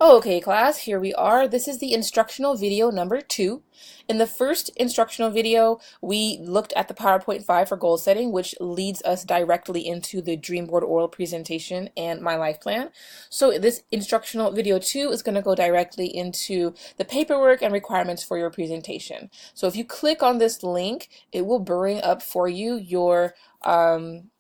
Okay, class, here we are. This is the instructional video number 2. In the first instructional video, we looked at the PowerPoint 5 for goal setting, which leads us directly into the Dreamboard oral presentation and my life plan. So this instructional video 2 is going to go directly into the paperwork and requirements for your presentation. So if you click on this link, it will bring up for you your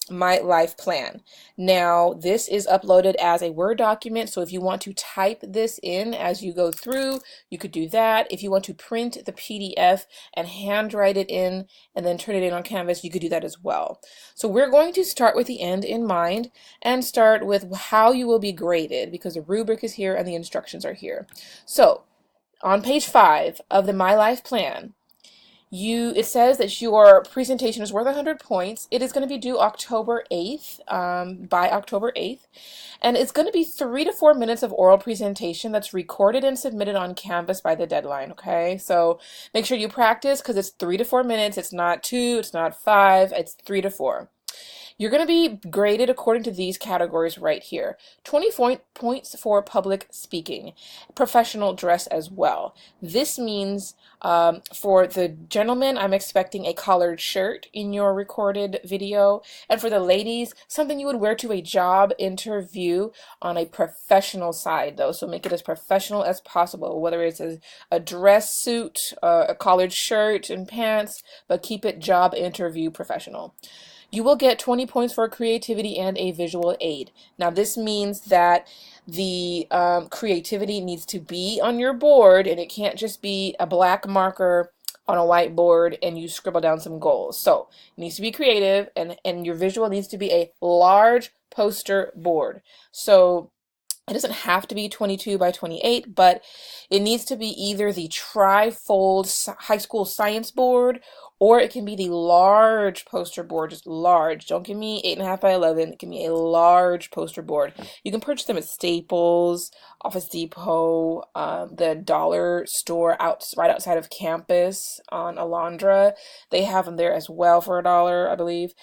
my life plan. Now, this is uploaded as a Word document, so if you want to type this in as you go through, you could do that. If you want to print the PDF and handwrite it in and then turn it in on Canvas, you could do that as well. So we're going to start with the end in mind and start with how you will be graded, because the rubric is here and the instructions are here. So on page 5 of the My Life Plan, it says that your presentation is worth 100 points. It is going to be due October 8th, by October 8th. And it's going to be 3 to 4 minutes of oral presentation that's recorded and submitted on Canvas by the deadline, okay? So make sure you practice because it's 3 to 4 minutes. It's not 2, it's not 5, it's 3 to 4. You're going to be graded according to these categories right here. 20 points for public speaking, professional dress as well. This means for the gentlemen, I'm expecting a collared shirt in your recorded video. And for the ladies, something you would wear to a job interview on a professional side though. So make it as professional as possible, whether it's a dress suit, a collared shirt and pants, but keep it job interview professional. You will get 20 points for creativity and a visual aid. Now this means that the creativity needs to be on your board, and it can't just be a black marker on a whiteboard and you scribble down some goals. So it needs to be creative, and your visual needs to be a large poster board. So it doesn't have to be 22 by 28, but it needs to be either the tri-fold high school science board, or it can be the large poster board, just large. Don't give me 8.5 by 11. Give me a large poster board. You can purchase them at Staples, Office Depot, the dollar store right outside of campus on Alondra. They have them there as well for $1, I believe.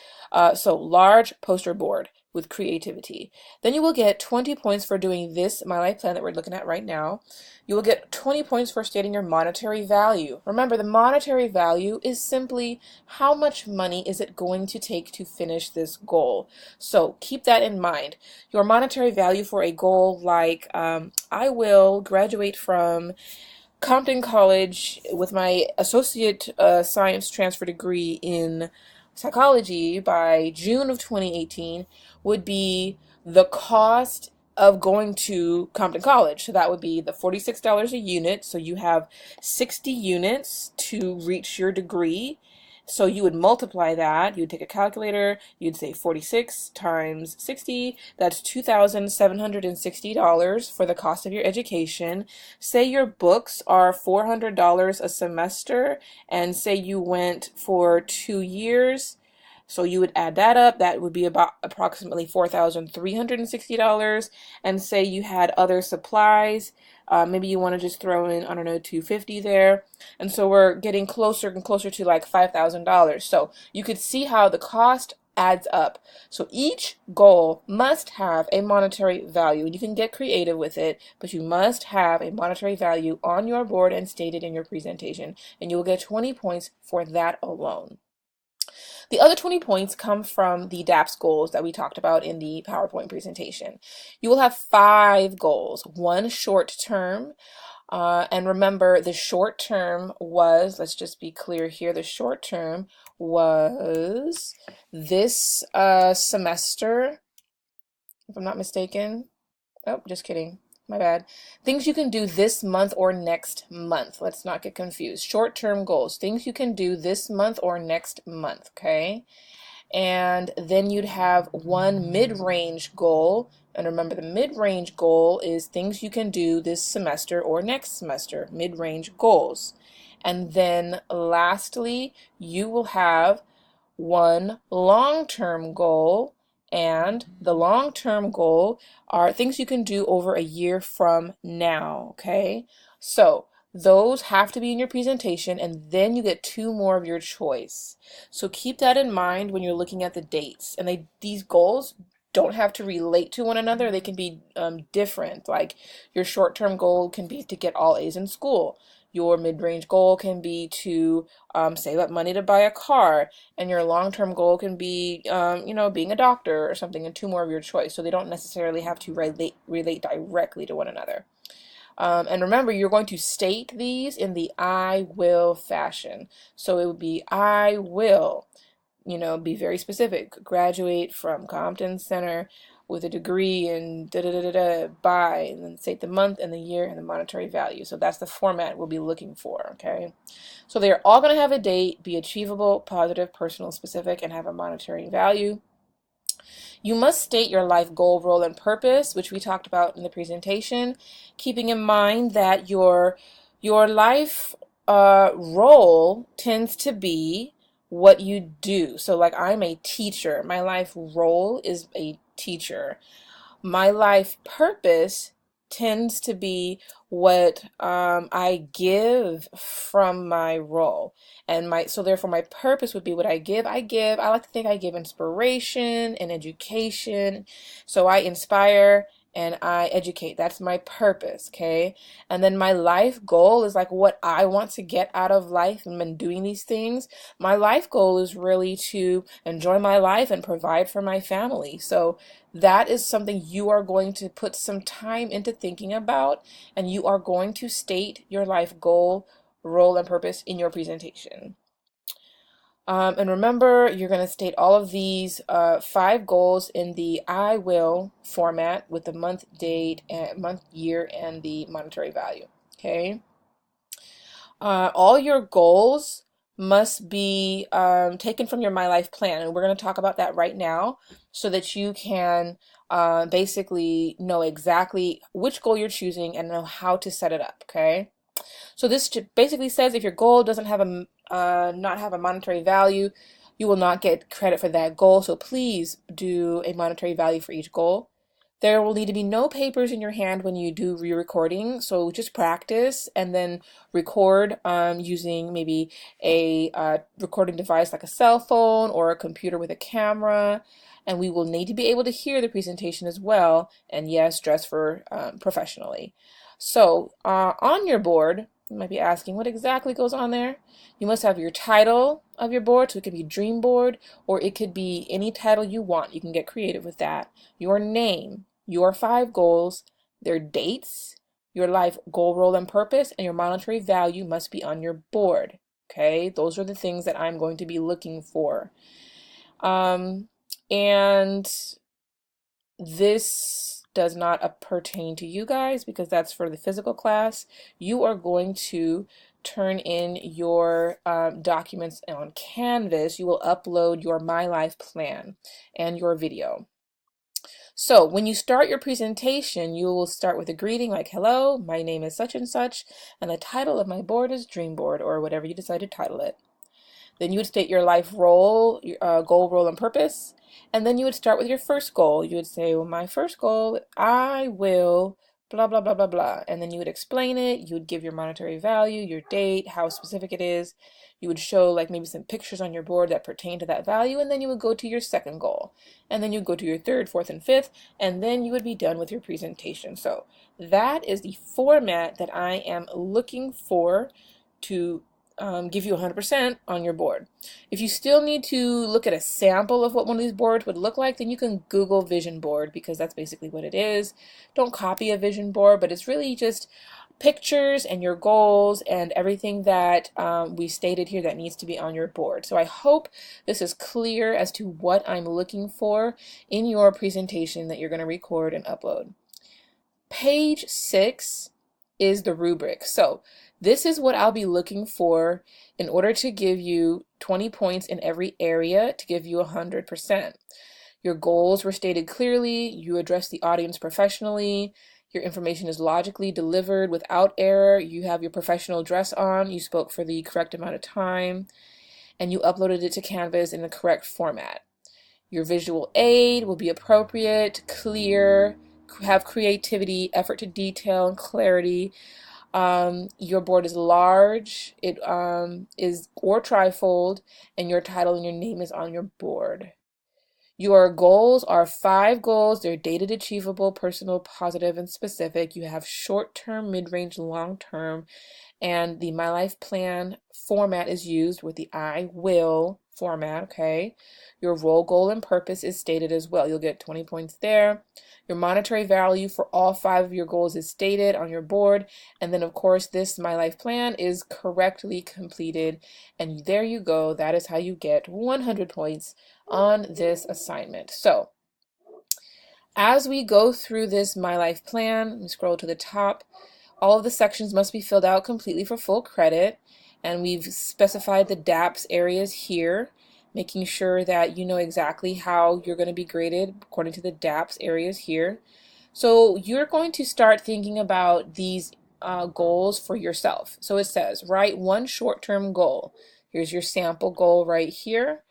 So large poster board with creativity. Then you will get 20 points for doing this My Life Plan that we're looking at right now. You will get 20 points for stating your monetary value. Remember, the monetary value is simply how much money is it going to take to finish this goal. So keep that in mind. Your monetary value for a goal like I will graduate from Compton College with my associate science transfer degree in psychology by June of 2018 would be the cost of going to Compton College. So that would be the $46 a unit. So you have 60 units to reach your degree. So you would multiply that. You would take a calculator. You'd say 46 times 60. That's $2,760 for the cost of your education. Say your books are $400 a semester, and say you went for 2 years. So you would add that up. That would be about approximately $4,360. And say you had other supplies. Maybe you want to just throw in, I don't know, $250 there. And so we're getting closer and closer to like $5,000. So you could see how the cost adds up. So each goal must have a monetary value, and you can get creative with it, but you must have a monetary value on your board and stated in your presentation, and you will get 20 points for that alone. The other 20 points come from the DAPS goals that we talked about in the PowerPoint presentation. You will have 5 goals, one short term, and remember the short term was, let's just be clear here, the short term was this semester, if I'm not mistaken. Oh, just kidding. My bad. Things you can do this month or next month. Let's not get confused. Short-term goals. Things you can do this month or next month, okay? And then you'd have one mid-range goal. And remember, the mid-range goal is things you can do this semester or next semester. Mid-range goals. And then lastly, you will have one long-term goal. And the long-term goal are things you can do over a year from now, okay? So those have to be in your presentation, and then you get 2 more of your choice. So keep that in mind when you're looking at the dates. And these goals don't have to relate to one another. They can be different. Like your short-term goal can be to get all A's in school. Your mid-range goal can be to save up money to buy a car, and your long-term goal can be, being a doctor or something, and two more of your choice. So they don't necessarily have to relate directly to one another. And remember, you're going to state these in the I will fashion. So it would be I will, be very specific. Graduate from Compton Center with a degree in da da da da da by, and then state the month and the year and the monetary value. So that's the format we'll be looking for, okay? So they're all going to have a date, be achievable, positive, personal, specific, and have a monetary value. You must state your life goal, role, and purpose, which we talked about in the presentation, keeping in mind that your life role tends to be what you do. So like I'm a teacher. My life role is a teacher. My life purpose tends to be what I give from my role. And so therefore my purpose would be what I give. I like to think I give inspiration and education. So I inspire and I educate. That's my purpose, okay? And then my life goal is like what I want to get out of life and when doing these things. My life goal is really to enjoy my life and provide for my family. So that is something you are going to put some time into thinking about, and you are going to state your life goal, role, and purpose in your presentation. And remember, you're going to state all of these 5 goals in the I will format with the month, date, and month, year, and the monetary value. Okay. All your goals must be taken from your My Life plan, and we're going to talk about that right now so that you can basically know exactly which goal you're choosing and know how to set it up. Okay. So this basically says if your goal doesn't have not have a monetary value, you will not get credit for that goal. So please do a monetary value for each goal. There will need to be no papers in your hand when you do re-recording. So just practice and then record using maybe a recording device like a cell phone or a computer with a camera. And we will need to be able to hear the presentation as well. And yes, dress for professionally. So on your board, you might be asking what exactly goes on there. You must have your title of your board, so it could be Dream Board, or it could be any title you want. You can get creative with that. Your name, your 5 goals, their dates, your life goal, role, and purpose, and your monetary value must be on your board. Okay, those are the things that I'm going to be looking for. And this does not pertain to you guys because that's for the physical class. You are going to turn in your documents on Canvas. You will upload your My Life plan and your video. So when you start your presentation, you will start with a greeting like, hello, my name is such and such, and the title of my board is Dream Board, or whatever you decide to title it. Then you would state your life role, goal, role, and purpose. And then you would start with your first goal. You would say, well, my first goal, I will blah, blah, blah, blah, blah. And then you would explain it. You would give your monetary value, your date, how specific it is. You would show like maybe some pictures on your board that pertain to that value. And then you would go to your second goal. And then you'd go to your third, fourth, and fifth. And then you would be done with your presentation. So that is the format that I am looking for to give you 100% on your board. If you still need to look at a sample of what one of these boards would look like, then you can Google vision board because that's basically what it is. Don't copy a vision board, but it's really just pictures and your goals and everything that we stated here that needs to be on your board. So I hope this is clear as to what I'm looking for in your presentation that you're going to record and upload. Page 6 is the rubric. So this is what I'll be looking for in order to give you 20 points in every area to give you 100%. Your goals were stated clearly, you address the audience professionally, your information is logically delivered without error, you have your professional dress on, you spoke for the correct amount of time, and you uploaded it to Canvas in the correct format. Your visual aid will be appropriate, clear, have creativity, effort to detail, and clarity. Your board is large, it is or trifold, and your title and your name is on your board. Your goals are 5 goals. They're dated, achievable, personal, positive, and specific. You have short-term, mid-range, long-term, and the My Life Plan format is used with the I will format, okay? Your role, goal, and purpose is stated as well. You'll get 20 points there. Your monetary value for all 5 of your goals is stated on your board. And then, of course, this My Life Plan is correctly completed. And there you go. That is how you get 100 points on this assignment. So, as we go through this My Life Plan, let me scroll to the top. All of the sections must be filled out completely for full credit, and we've specified the DAPS areas here, making sure that you know exactly how you're going to be graded according to the DAPS areas here. So you're going to start thinking about these goals for yourself. So it says, write one short-term goal. Here's your sample goal right here.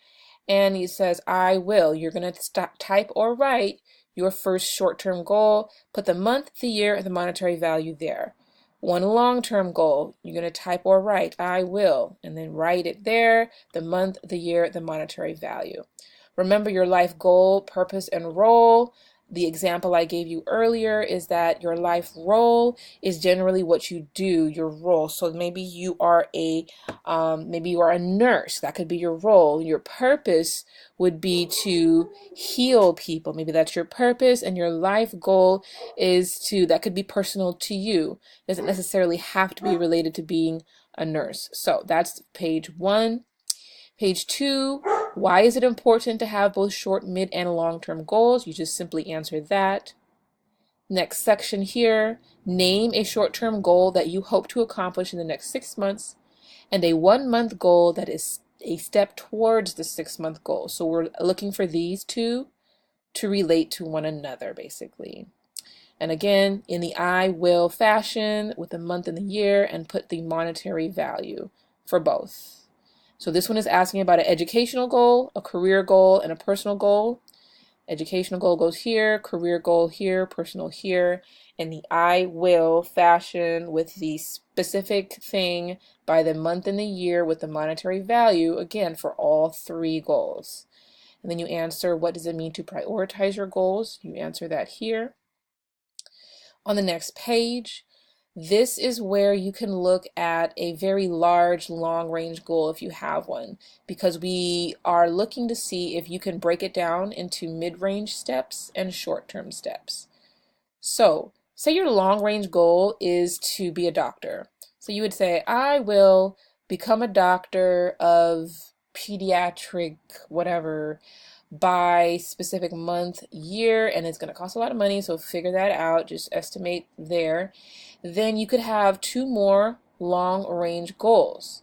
And it says, I will. You're going to type or write your first short-term goal, put the month, the year, and the monetary value there. One long-term goal, you're going to type or write, I will, and then write it there, the month, the year, the monetary value. Remember your life goal, purpose, and role. The example I gave you earlier is that your life role is generally what you do, your role. So maybe you are a nurse. That could be your role. Your purpose would be to heal people. Maybe that's your purpose, and your life goal is that could be personal to you. It doesn't necessarily have to be related to being a nurse. So that's page 1. Page 2, why is it important to have both short, mid, and long-term goals? You just simply answer that. Next section here, name a short-term goal that you hope to accomplish in the next 6 months, and a 1-month goal that is a step towards the 6-month goal. So we're looking for these two to relate to one another, basically. And again, in the I will fashion with the month and the year, and put the monetary value for both. So this one is asking about an educational goal, a career goal, and a personal goal. Educational goal goes here, career goal here, personal here, and the I will fashion with the specific thing by the month and the year with the monetary value, again, for all 3 goals. And then you answer, what does it mean to prioritize your goals? You answer that here. On the next page, this is where you can look at a very large long-range goal if you have one, because we are looking to see if you can break it down into mid-range steps and short-term steps. So, say your long-range goal is to be a doctor. So you would say, I will become a doctor of pediatric whatever by specific month, year, and it's going to cost a lot of money, so figure that out, just estimate there. Then you could have 2 more long-range goals.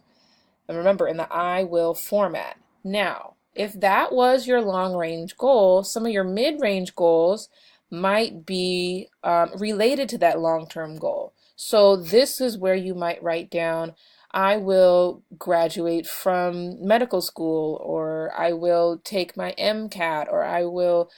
And remember, in the I will format. Now, if that was your long-range goal, some of your mid-range goals might be related to that long-term goal. So this is where you might write down, I will graduate from medical school, or I will take my MCAT, or I will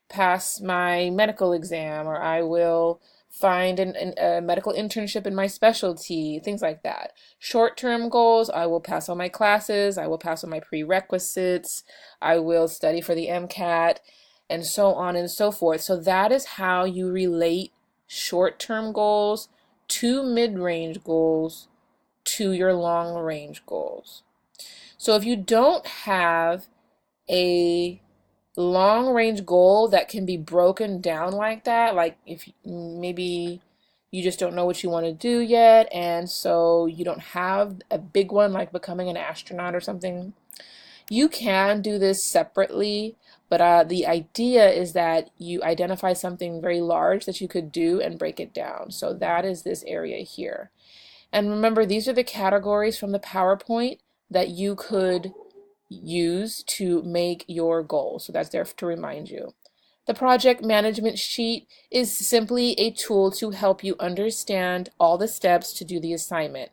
pass my medical exam, or I will find a medical internship in my specialty, things like that. Short-term goals, I will pass all my classes, I will pass all my prerequisites, I will study for the MCAT, and so on and so forth. So that is how you relate short-term goals to mid-range goals to your long-range goals. So if you don't have a long-range goal that can be broken down like that, like if maybe you just don't know what you want to do yet, and so you don't have a big one like becoming an astronaut or something, you can do this separately, but the idea is that you identify something very large that you could do and break it down. So that is this area here. And remember, these are the categories from the PowerPoint that you could use to make your goal. So that's there to remind you. The project management sheet is simply a tool to help you understand all the steps to do the assignment.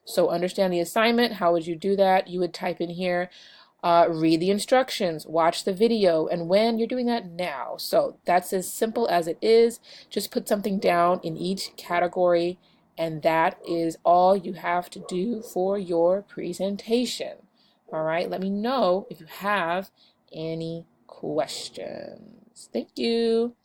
So understand the assignment. How would you do that? You would type in here, read the instructions, watch the video, and when you're doing that now. So that's as simple as it is. Just put something down in each category, and that is all you have to do for your presentation. All right, let me know if you have any questions. Thank you.